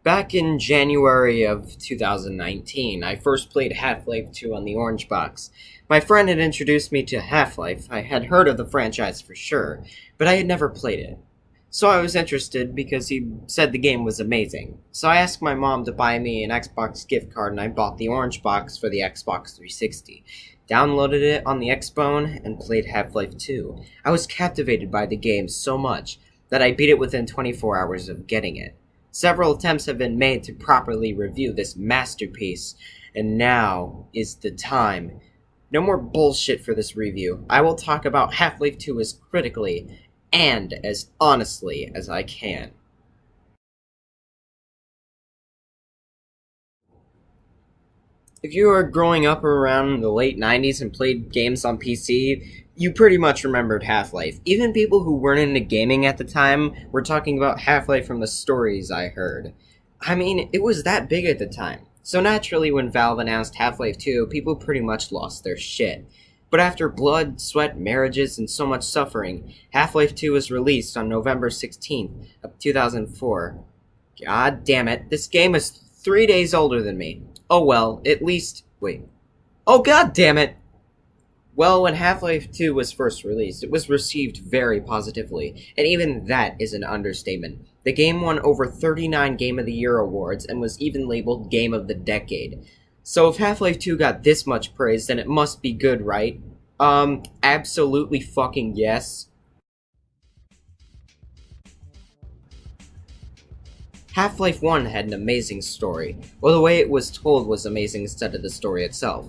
Back in January of 2019, I first played Half-Life 2 on the Orange Box. My friend had introduced me to Half-Life. I had heard of the franchise for sure, but I had never played it. So I was interested because he said the game was amazing. So I asked my mom to buy me an Xbox gift card and I bought the Orange Box for the Xbox 360. Downloaded it on the Xbone and played Half-Life 2. I was captivated by the game so much that I beat it within 24 hours of getting it. Several attempts have been made to properly review this masterpiece, and now is the time. No more bullshit for this review. I will talk about Half-Life 2 as critically and as honestly as I can. If you were growing up around the late 90s and played games on PC, you pretty much remembered Half-Life. Even people who weren't into gaming at the time were talking about Half-Life from the stories I heard. I mean, it was that big at the time. So naturally, when Valve announced Half-Life 2, people pretty much lost their shit. But after blood, sweat, marriages, and so much suffering, Half-Life 2 was released on November 16th of 2004. God damn it, this game is 3 days older than me. Oh well, at least... wait. Oh god damn it! Well, when Half-Life 2 was first released, it was received very positively, and even that is an understatement. The game won over 39 Game of the Year awards and was even labeled Game of the Decade. So if Half-Life 2 got this much praise, then it must be good, right? Absolutely fucking yes. Half-Life 1 had an amazing story, or the way it was told was amazing instead of the story itself.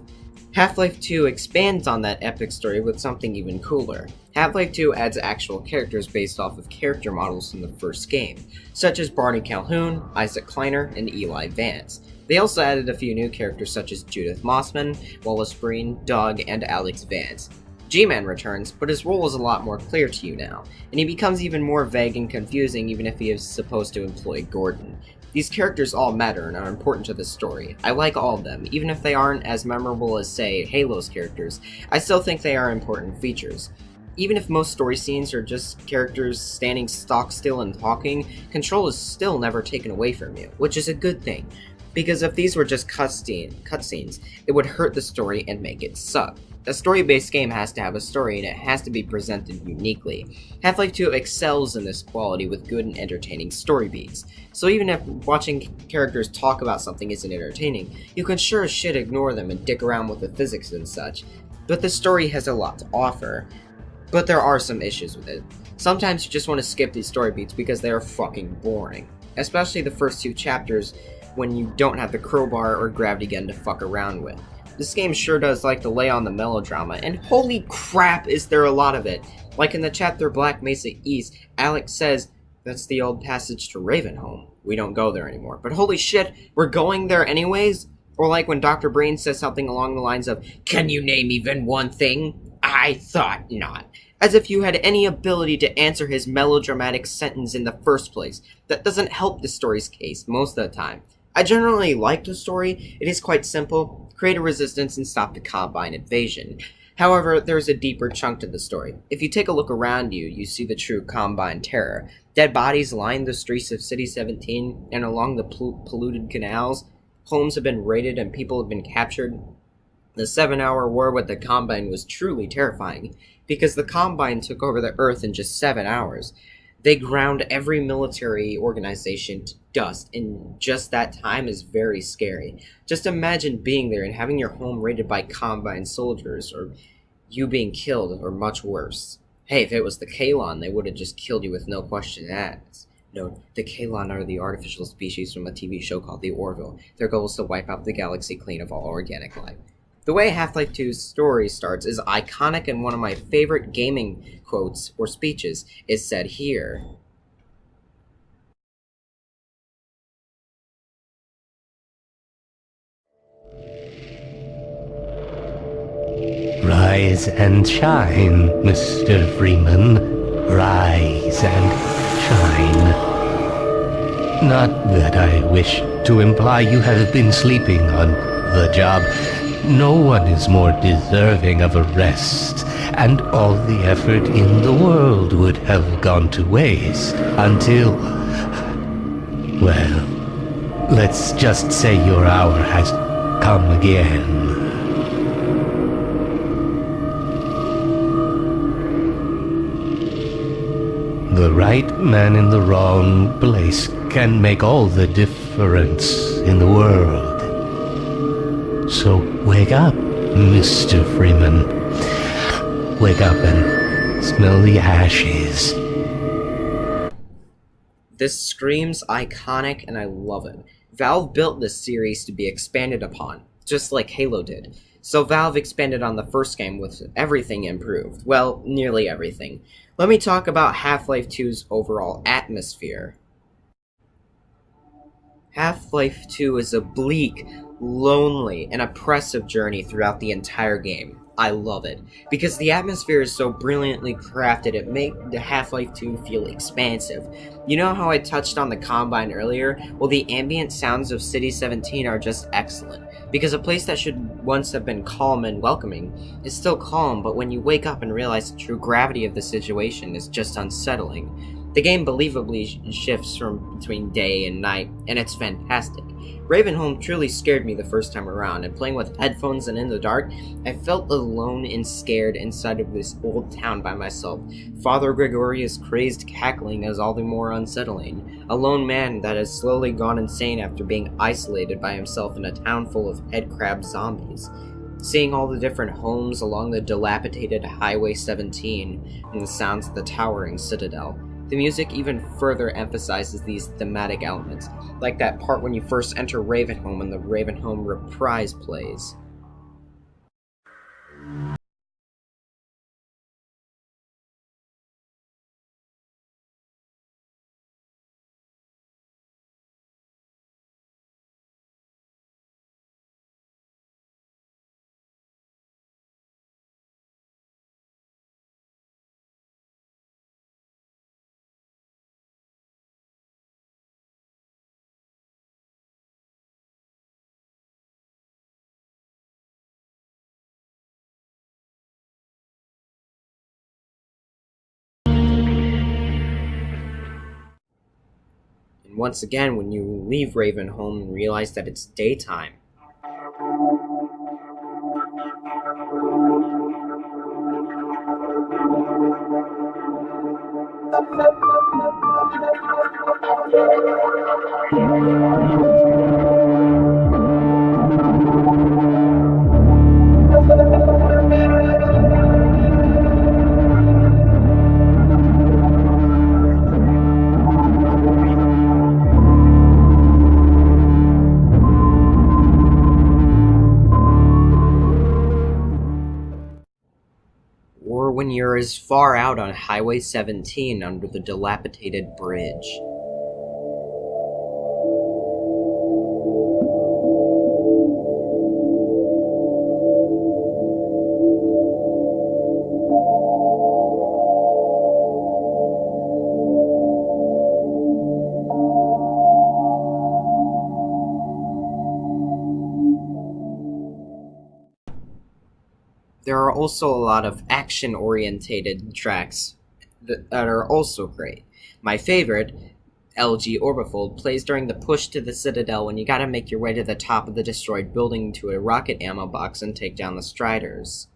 Half-Life 2 expands on that epic story with something even cooler. Half-Life 2 adds actual characters based off of character models from the first game, such as Barney Calhoun, Isaac Kleiner, and Eli Vance. They also added a few new characters such as Judith Mossman, Wallace Breen, Doug, and Alex Vance. G-Man returns, but his role is a lot more clear to you now, and he becomes even more vague and confusing even if he is supposed to employ Gordon. These characters all matter and are important to the story. I like all of them, even if they aren't as memorable as, say, Halo's characters. I still think they are important features. Even if most story scenes are just characters standing stock still and talking, control is still never taken away from you, which is a good thing. Because if these were just cutscenes, it would hurt the story and make it suck. A story-based game has to have a story, and it has to be presented uniquely. Half-Life 2 excels in this quality with good and entertaining story beats. So even if watching characters talk about something isn't entertaining, you can sure as shit ignore them and dick around with the physics and such. But the story has a lot to offer. But there are some issues with it. Sometimes you just want to skip these story beats because they are fucking boring. Especially the first 2 chapters when you don't have the crowbar or gravity gun to fuck around with. This game sure does like to lay on the melodrama, and holy crap is there a lot of it. Like in the chapter Black Mesa East, Alex says, "That's the old passage to Ravenholm. We don't go there anymore." But holy shit, we're going there anyways? Or like when Dr. Brain says something along the lines of, "Can you name even one thing? I thought not." As if you had any ability to answer his melodramatic sentence in the first place. That doesn't help the story's case most of the time. I generally like the story. It is quite simple. Create a resistance and stop the Combine invasion. However, there is a deeper chunk to the story. If you take a look around you, you see the true Combine terror. Dead bodies line the streets of City 17 and along the polluted canals. Homes have been raided and people have been captured. The 7-hour war with the Combine was truly terrifying, because the Combine took over the Earth in just 7 hours. They ground every military organization to dust, and just that time is very scary. Just imagine being there and having your home raided by Combine soldiers, or you being killed, or much worse. Hey, if it was the Kalon, they would have just killed you with no question asked. No, the Kalon are the artificial species from a TV show called The Orville. Their goal is to wipe out the galaxy clean of all organic life. The way Half-Life 2's story starts is iconic, and one of my favorite gaming quotes or speeches is said here. Rise and shine, Mr. Freeman. Rise and shine. Not that I wish to imply you have been sleeping on the job. No one is more deserving of a rest, and all the effort in the world would have gone to waste until, well, let's just say your hour has come again. The right man in the wrong place can make all the difference in the world. So wake up, Mr. Freeman. Wake up and smell the ashes. This screams iconic and I love it. Valve built this series to be expanded upon, just like Halo did. So Valve expanded on the first game with everything improved. Well, nearly everything. Let me talk about Half-Life 2's overall atmosphere. Half-Life 2 is a bleak, lonely, and oppressive journey throughout the entire game. I love it, because the atmosphere is so brilliantly crafted, it made the Half-Life 2 feel expansive. You know how I touched on the Combine earlier? Well, the ambient sounds of City 17 are just excellent, because a place that should once have been calm and welcoming is still calm, but when you wake up and realize the true gravity of the situation is just unsettling. The game believably shifts from between day and night, and it's fantastic. Ravenholm truly scared me the first time around, and playing with headphones and in the dark, I felt alone and scared inside of this old town by myself. Father Gregorius' crazed cackling is all the more unsettling. A lone man that has slowly gone insane after being isolated by himself in a town full of headcrab zombies. Seeing all the different homes along the dilapidated Highway 17 and the sounds of the towering citadel. The music even further emphasizes these thematic elements, like that part when you first enter Ravenholm and the Ravenholm Reprise plays. And once again, when you leave Ravenholm and realize that it's daytime. Or when you're as far out on Highway 17 under the dilapidated bridge. There are also a lot of action-orientated tracks that are also great. My favorite, LG Orbifold, plays during the push to the Citadel when you gotta make your way to the top of the destroyed building to a rocket ammo box and take down the Striders.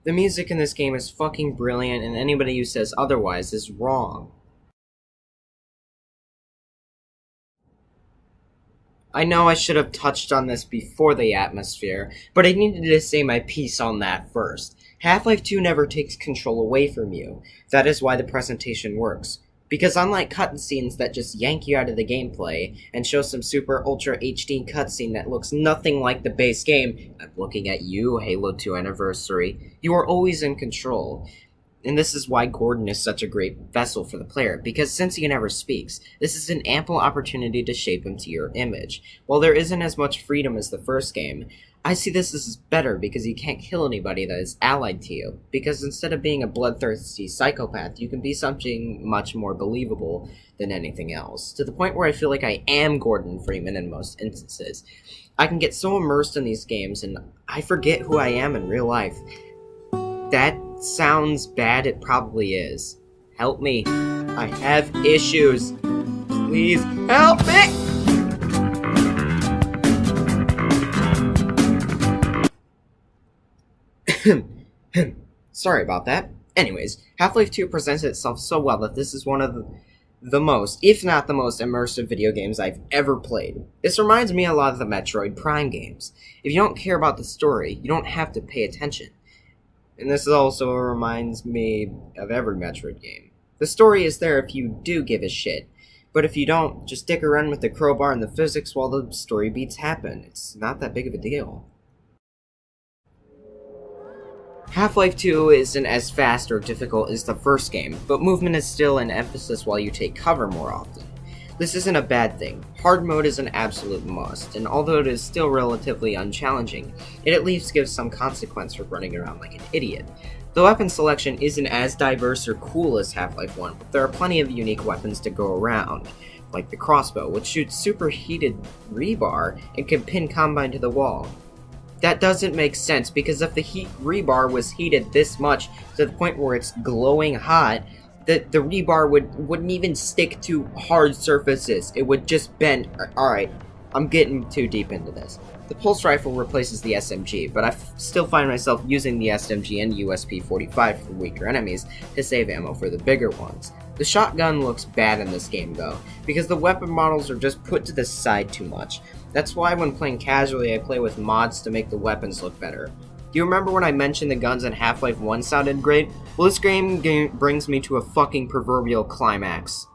The music in this game is fucking brilliant, and anybody who says otherwise is wrong. I know I should have touched on this before the atmosphere, but I needed to say my piece on that first. Half-Life 2 never takes control away from you. That is why the presentation works. Because unlike cutscenes that just yank you out of the gameplay and show some super ultra HD cutscene that looks nothing like the base game, I'm looking at you, Halo 2 Anniversary, you are always in control. And this is why Gordon is such a great vessel for the player, because since he never speaks, this is an ample opportunity to shape him to your image. While there isn't as much freedom as the first game, I see this as better because you can't kill anybody that is allied to you, because instead of being a bloodthirsty psychopath, you can be something much more believable than anything else, to the point where I feel like I am Gordon Freeman in most instances. I can get so immersed in these games, and I forget who I am in real life. That sounds bad, it probably is. Help me. I have issues. Please help me! Sorry about that. Anyways, Half-Life 2 presents itself so well that this is one of the most, if not the most, immersive video games I've ever played. This reminds me a lot of the Metroid Prime games. If you don't care about the story, you don't have to pay attention. And this also reminds me of every Metroid game. The story is there if you do give a shit. But if you don't, just dick around with the crowbar and the physics while the story beats happen. It's not that big of a deal. Half-Life 2 isn't as fast or difficult as the first game, but movement is still an emphasis while you take cover more often. This isn't a bad thing. Hard mode is an absolute must, and although it is still relatively unchallenging, it at least gives some consequence for running around like an idiot. The weapon selection isn't as diverse or cool as Half-Life 1, but there are plenty of unique weapons to go around, like the crossbow, which shoots superheated rebar and can pin Combine to the wall. That doesn't make sense, because if the rebar was heated this much to the point where it's glowing hot, the rebar wouldn't even stick to hard surfaces. It would just bend. Alright, I'm getting too deep into this. The pulse rifle replaces the SMG, but I still find myself using the SMG and USP-45 for weaker enemies to save ammo for the bigger ones. The shotgun looks bad in this game though, because the weapon models are just put to the side too much. That's why when playing casually I play with mods to make the weapons look better. Do you remember when I mentioned the guns in Half-Life 1 sounded great? Well, this game brings me to a fucking proverbial climax.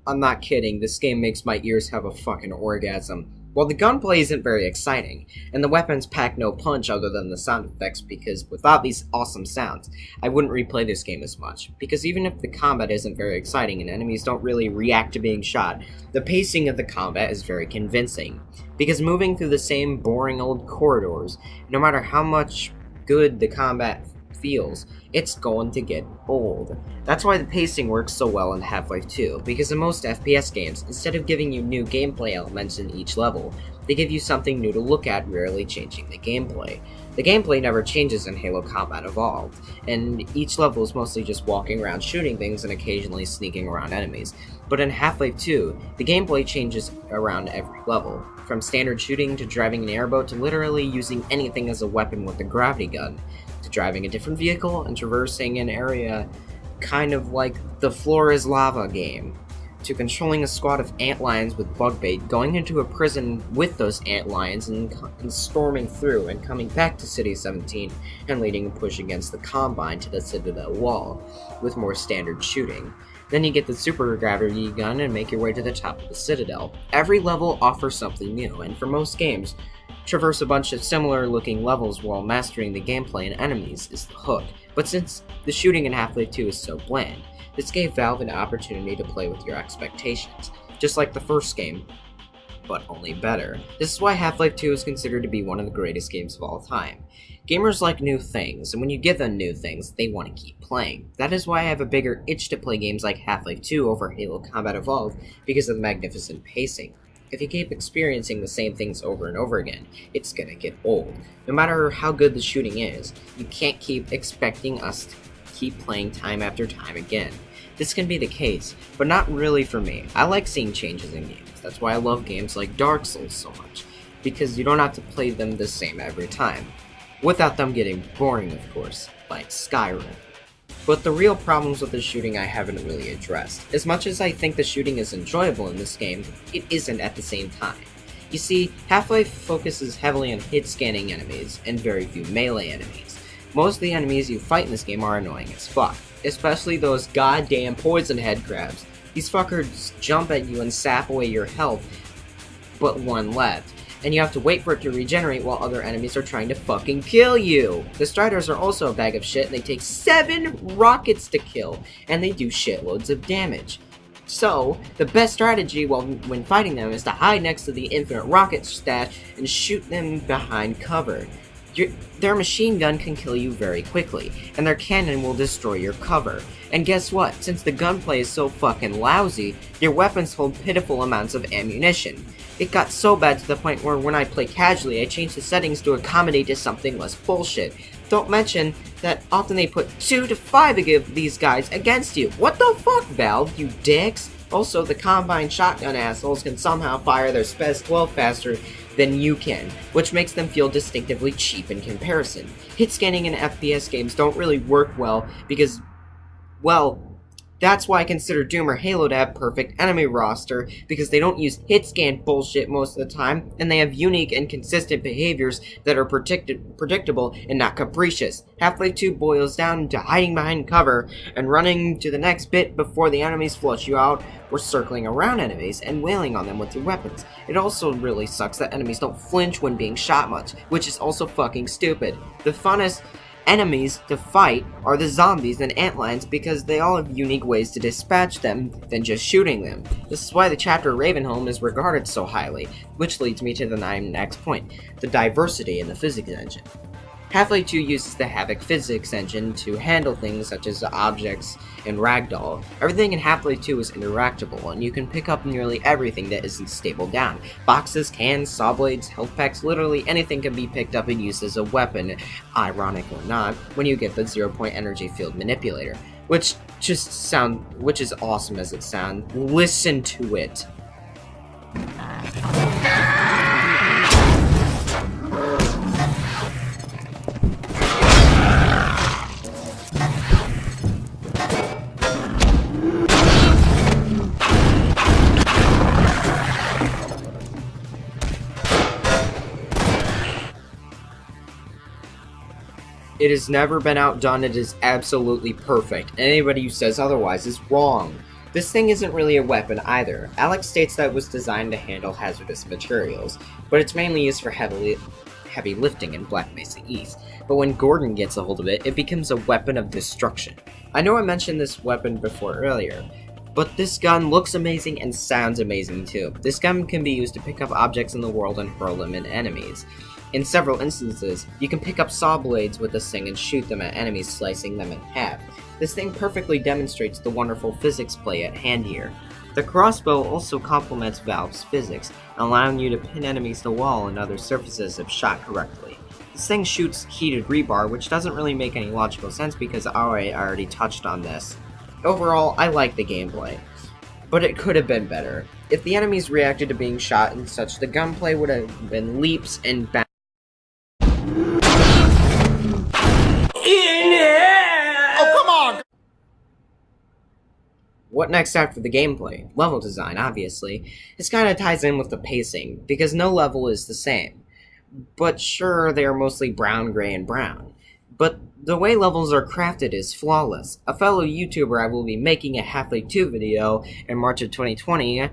I'm not kidding, this game makes my ears have a fucking orgasm. While the gunplay isn't very exciting, and the weapons pack no punch other than the sound effects, because without these awesome sounds, I wouldn't replay this game as much. Because even if the combat isn't very exciting and enemies don't really react to being shot, the pacing of the combat is very convincing. Because moving through the same boring old corridors, no matter how much good the combat feels, it's going to get old. That's why the pacing works so well in Half-Life 2, because in most FPS games, instead of giving you new gameplay elements in each level, they give you something new to look at, rarely changing the gameplay. The gameplay never changes in Halo Combat Evolved, and each level is mostly just walking around shooting things and occasionally sneaking around enemies. But in Half-Life 2, the gameplay changes around every level, from standard shooting to driving an airboat to literally using anything as a weapon with a gravity gun, to driving a different vehicle and traversing an area kind of like the Floor is Lava game, to controlling a squad of antlions with bug bait, going into a prison with those antlions and storming through and coming back to City 17 and leading a push against the Combine to the Citadel wall with more standard shooting. Then you get the super gravity gun and make your way to the top of the Citadel. Every level offers something new, and for most games, traverse a bunch of similar looking levels while mastering the gameplay and enemies is the hook. But since the shooting in Half-Life 2 is so bland, this gave Valve an opportunity to play with your expectations. Just like the first game, but only better. This is why Half-Life 2 is considered to be one of the greatest games of all time. Gamers like new things, and when you give them new things, they want to keep playing. That is why I have a bigger itch to play games like Half-Life 2 over Halo Combat Evolved, because of the magnificent pacing. If you keep experiencing the same things over and over again, it's gonna get old. No matter how good the shooting is, you can't keep expecting us to keep playing time after time again. This can be the case, but not really for me. I like seeing changes in games. That's why I love games like Dark Souls so much, because you don't have to play them the same every time. Without them getting boring, of course, like Skyrim. But the real problems with the shooting I haven't really addressed. As much as I think the shooting is enjoyable in this game, it isn't at the same time. You see, Half-Life focuses heavily on hit-scanning enemies, and very few melee enemies. Most of the enemies you fight in this game are annoying as fuck, especially those goddamn poison head crabs. These fuckers jump at you and sap away your health, but one left, and you have to wait for it to regenerate while other enemies are trying to fucking kill you. The Striders are also a bag of shit, and they take 7 rockets to kill, and they do shitloads of damage. So, the best strategy when fighting them is to hide next to the infinite rocket stash and shoot them behind cover. Their machine gun can kill you very quickly, and their cannon will destroy your cover. And guess what? Since the gunplay is so fucking lousy, your weapons hold pitiful amounts of ammunition. It got so bad to the point where when I play casually, I change the settings to accommodate to something less bullshit. Don't mention that often they put 2 to 5 of these guys against you. What the fuck, Valve, you dicks? Also, the combined shotgun assholes can somehow fire their Spez 12 faster than you can, which makes them feel distinctively cheap in comparison. Hit scanning in FPS games don't really work well because, well, that's why I consider Doom or Halo to have perfect enemy roster, because they don't use hit scan bullshit most of the time, and they have unique and consistent behaviors that are predictable and not capricious. Half-Life 2 boils down to hiding behind cover and running to the next bit before the enemies flush you out, or circling around enemies and wailing on them with your weapons. It also really sucks that enemies don't flinch when being shot much, which is also fucking stupid. The funnest enemies to fight are the zombies and antlions because they all have unique ways to dispatch them than just shooting them. This is why the chapter Ravenholm is regarded so highly, which leads me to the next point, the diversity in the physics engine. Half-Life 2 uses the Havoc physics engine to handle things such as objects and ragdoll. Everything in Half-Life 2 is interactable, and you can pick up nearly everything that isn't stapled down. Boxes, cans, saw blades, health packs, literally anything can be picked up and used as a weapon, ironic or not, when you get the 0-point energy field manipulator. Which is awesome as it sounds. Listen to it. It has never been outdone, it is absolutely perfect. Anybody who says otherwise is wrong. This thing isn't really a weapon either. Alex states that it was designed to handle hazardous materials, but it's mainly used for heavy lifting in Black Mesa East. But when Gordon gets a hold of it, it becomes a weapon of destruction. I know I mentioned this weapon before earlier, but this gun looks amazing and sounds amazing too. This gun can be used to pick up objects in the world and hurl them at enemies. In several instances, you can pick up saw blades with this thing and shoot them at enemies, slicing them in half. This thing perfectly demonstrates the wonderful physics play at hand here. The crossbow also complements Valve's physics, allowing you to pin enemies to wall and other surfaces if shot correctly. This thing shoots heated rebar, which doesn't really make any logical sense because I already touched on this. Overall, I like the gameplay, but it could have been better. If the enemies reacted to being shot and such, the gunplay would have been leaps and bounds. What next after the gameplay? Level design, obviously. This kinda ties in with the pacing, because no level is the same. But sure, they are mostly brown, gray, and brown. But the way levels are crafted is flawless. A fellow YouTuber I will be making a Half-Life 2 video in March of 2020,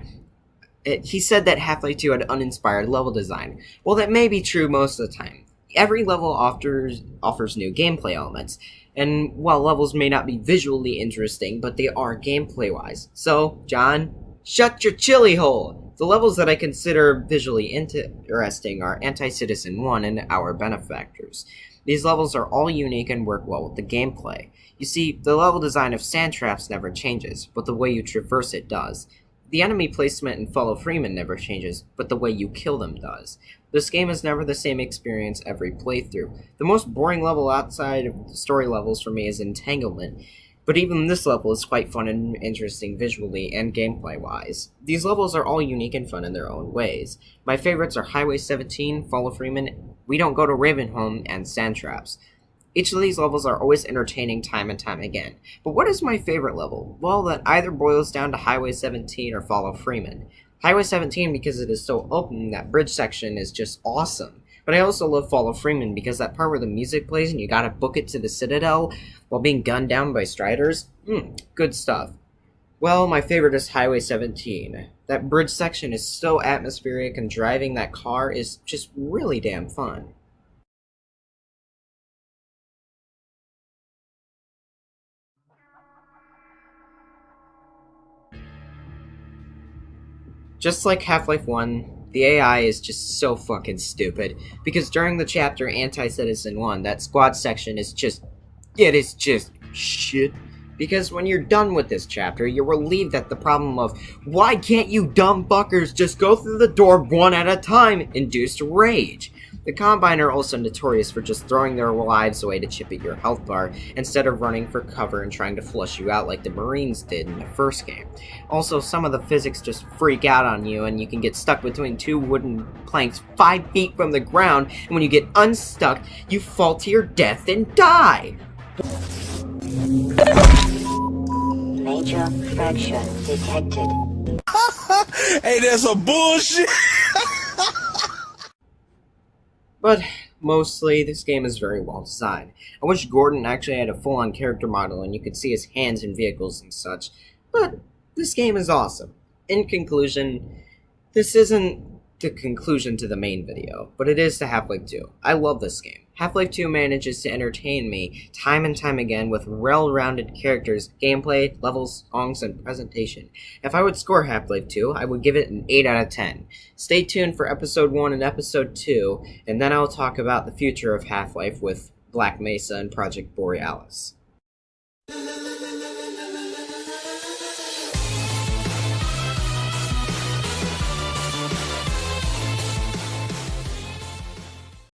he said that Half-Life 2 had uninspired level design. Well, that may be true most of the time. Every level offers new gameplay elements, and while levels may not be visually interesting, but they are gameplay-wise. So, John, shut your chili hole! The levels that I consider visually interesting are Anti-Citizen 1 and Our Benefactors. These levels are all unique and work well with the gameplay. You see, the level design of sand traps never changes, but the way you traverse it does. The enemy placement in Follow Freeman never changes, but the way you kill them does. This game is never the same experience every playthrough. The most boring level outside of the story levels for me is Entanglement, but even this level is quite fun and interesting visually and gameplay-wise. These levels are all unique and fun in their own ways. My favorites are Highway 17, Follow Freeman, We Don't Go to Ravenholm, and Sand Traps. Each of these levels are always entertaining time and time again. But what is my favorite level? Well, that either boils down to Highway 17 or Follow Freeman. Highway 17 because it is so open, that bridge section is just awesome. But I also love Follow Freeman because that part where the music plays and you gotta book it to the Citadel while being gunned down by Striders? Good stuff. Well, my favorite is Highway 17. That bridge section is so atmospheric and driving that car is just really damn fun. Just like Half-Life 1, the AI is just so fucking stupid, because during the chapter Anti-Citizen 1, that squad section is just, it is just shit. Because when you're done with this chapter, you're relieved that the problem of, why can't you dumb fuckers just go through the door one at a time, induced rage. The Combine are also notorious for just throwing their lives away to chip at your health bar, instead of running for cover and trying to flush you out like the Marines did in the first game. Also, some of the physics just freak out on you, and you can get stuck between two wooden planks 5 feet from the ground, and when you get unstuck, you fall to your death and die! Major fracture detected. Hey, that's some bullshit! But mostly, this game is very well designed. I wish Gordon actually had a full-on character model and you could see his hands in vehicles and such, but this game is awesome. In conclusion, this isn't the conclusion to the main video, but it is to Half-Life 2. I love this game. Half-Life 2 manages to entertain me time and time again with well-rounded characters, gameplay, levels, songs, and presentation. If I would score Half-Life 2, I would give it an 8 out of 10. Stay tuned for Episode 1 and Episode 2, and then I'll talk about the future of Half-Life with Black Mesa and Project Borealis.